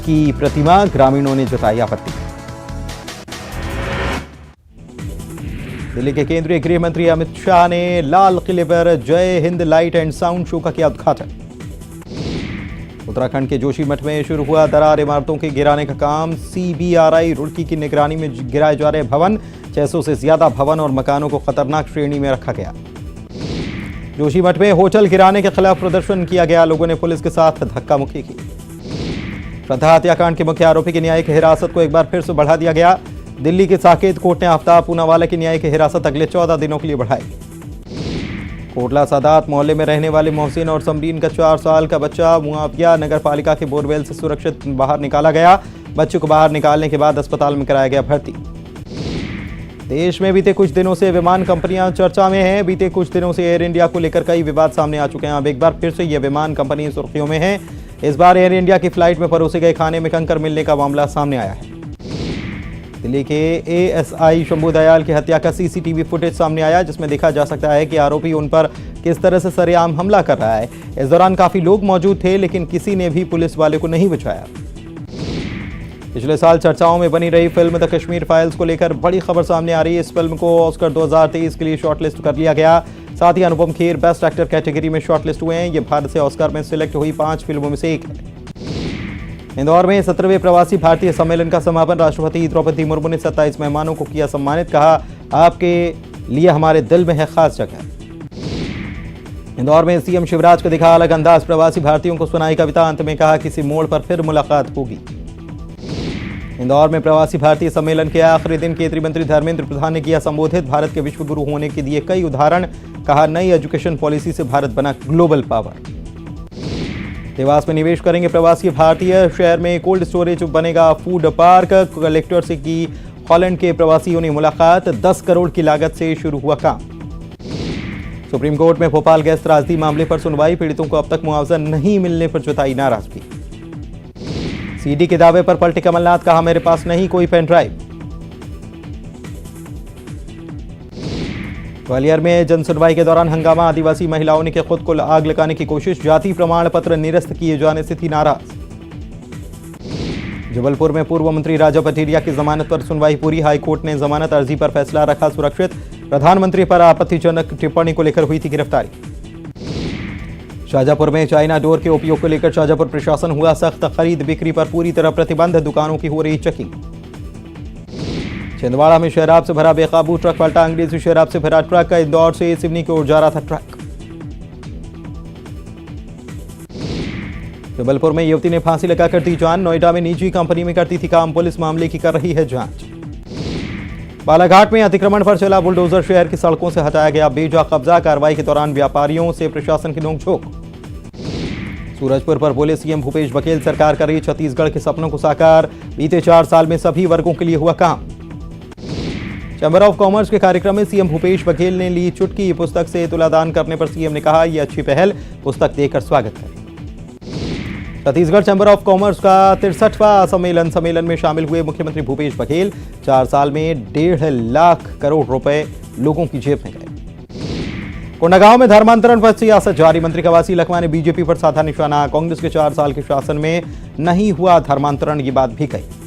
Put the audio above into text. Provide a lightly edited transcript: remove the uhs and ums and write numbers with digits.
की प्रतिमा, ग्रामीणों ने जताई आपत्ति। दिल्ली के केंद्रीय गृह मंत्री अमित शाह ने लाल किले पर जय Hind light and sound show का किया उद्घाटन। उत्तराखंड के जोशीमठ में शुरू हुआ दरार इमारतों के गिराने का काम। CBRI रुड़की की निगरानी में गिराए जा रहे भवन, 600 से ज्यादा भवन और मकानों को खतरनाक श्रेणी में रखा गया। जोशीमठ में होटल गिराने के खिलाफ प्रदर्शन किया गया, लोगों ने पुलिस के साथ धक्का मुक्की की। श्रद्धा हत्याकांड के मुख्य आरोपी की न्यायिक हिरासत को एक बार फिर से बढ़ा दिया गया। दिल्ली के साकेत कोर्ट ने आफ्ताब पूनावाला की न्यायिक हिरासत अगले 14 दिनों के लिए बढ़ाई। कोटला सादात मोहल्ले में रहने वाले मोहसिन और समरीन का 4 साल का बच्चा मुआविया नगर पालिका के बोरवेल से सुरक्षित बाहर निकाला गया। बच्चे को बाहर निकालने के बाद अस्पताल में कराया गया भर्ती। देश में बीते कुछ दिनों से विमान कंपनियां चर्चा में हैं। बीते कुछ दिनों से एयर इंडिया को लेकर कई विवाद सामने आ चुके हैं। अब एक बार फिर से ये विमान कंपनी सुर्खियों में है। इस बार एयर इंडिया की फ्लाइट में परोसे गए खाने में कंकर मिलने का मामला सामने आया है। दिल्ली के ASI शंभू दयाल की हत्या का CCTV फुटेज सामने आया, जिसमें देखा जा सकता है कि आरोपी उन पर किस तरह से सरेआम हमला कर रहा है। इस दौरान काफी लोग मौजूद थे, लेकिन किसी ने भी पुलिस वाले को नहीं बचाया। पिछले साल चर्चाओं में बनी रही फिल्म द कश्मीर फाइल्स को लेकर बड़ी खबर सामने आ रही है। इस फिल्म को ऑस्कर 2023 के लिए शॉर्टलिस्ट कर लिया गया। साथ ही Anupam Kher best actor category में शॉर्टलिस्ट हुए हैं। ये भारत से ऑस्कर में सिलेक्ट हुई 5 फिल्मों में से एक है। इंदौर में 17वें प्रवासी भारतीय सम्मेलन का समापन। राष्ट्रपति द्रौपदी मुर्मू ने 27 मेहमानों को किया सम्मानित। कहा, आपके लिए हमारे दिल में है खास जगह। इंदौर में CM शिवराज को दिखा अलग अंदाज। प्रवासी भारतीयों को सुनाई कविता। अंत में कहा, किसी मोड़ पर फिर मुलाकात होगी। इंदौर में प्रवासी भारतीय सम्मेलन के आखिरी दिन केंद्रीय मंत्री धर्मेंद्र प्रधान ने किया संबोधित। भारत के विश्व गुरु होने के दिए कई उदाहरण। कहा, नई एजुकेशन पॉलिसी से भारत बना ग्लोबल पावर। देवास में निवेश करेंगे प्रवासी भारतीय। शहर में कोल्ड स्टोरेज बनेगा फूड पार्क। कलेक्टर से की हॉलैंड के प्रवासियों ने मुलाकात। 10 करोड़ की लागत से शुरू हुआ काम। सुप्रीम कोर्ट में भोपाल गैस त्रासदी मामले पर सुनवाई। पीड़ितों को अब तक मुआवजा नहीं मिलने पर जताई नाराजगी। CD के दावे पर पलटे कमलनाथ। कहा, मेरे पास नहीं कोई पेन ड्राइव। ग्वालियर में जनसुनवाई के दौरान हंगामा। आदिवासी महिलाओं ने खुद को आग लगाने की कोशिश। जाति प्रमाण पत्र निरस्त किए जाने से थी नाराज। जबलपुर में पूर्व मंत्री राजा पटेरिया की जमानत पर सुनवाई पूरी। हाईकोर्ट ने जमानत अर्जी पर फैसला रखा सुरक्षित। प्रधानमंत्री पर आपत्तिजनक टिप्पणी को लेकर हुई थी गिरफ्तारी। शाहजहांपुर में चाइना डोर के उपयोग को लेकर शाहजहांपुर प्रशासन हुआ सख्त। खरीद बिक्री पर पूरी तरह प्रतिबंध। दुकानों की हो रही चेकिंग। छिंदवाड़ा में शराब से भरा बेकाबू ट्रक पलटा। अंग्रेजी शराब से भरा ट्रक इंदौर से सिवनी की ओर जा रहा था ट्रक। जबलपुर में युवती ने फांसी लगाकर दी जान। नोएडा में निजी कंपनी में करती थी काम। पुलिस मामले की कर रही है जांच। बालाघाट में अतिक्रमण पर चला बुलडोजर। शहर की सड़कों से हटाया गया बेजा कब्जा। कार्रवाई के दौरान व्यापारियों से प्रशासन की नोकझोंक। सूरजपुर पर बोले CM भूपेश बघेल, सरकार कर रही छत्तीसगढ़ के सपनों को साकार। बीते 4 साल में सभी वर्गों के लिए हुआ काम। चैंबर ऑफ कॉमर्स के कार्यक्रम में CM भूपेश बघेल ने ली चुटकी। पुस्तक से तुलादान करने पर CM ने कहा, यह अच्छी पहल, पुस्तक देकर स्वागत करें। छत्तीसगढ़ चैंबर ऑफ कॉमर्स का 63वां सम्मेलन में शामिल हुए मुख्यमंत्री भूपेश बघेल। 4 साल में 1.5 लाख करोड़ रुपए लोगों की जेब में गए। कोंडागांव में धर्मांतरण पर सियासत जारी। मंत्री कवासी लखमा ने BJP पर साधा निशाना। कांग्रेस के 4 साल के शासन में नहीं हुआ धर्मांतरण, ये बात भी कही।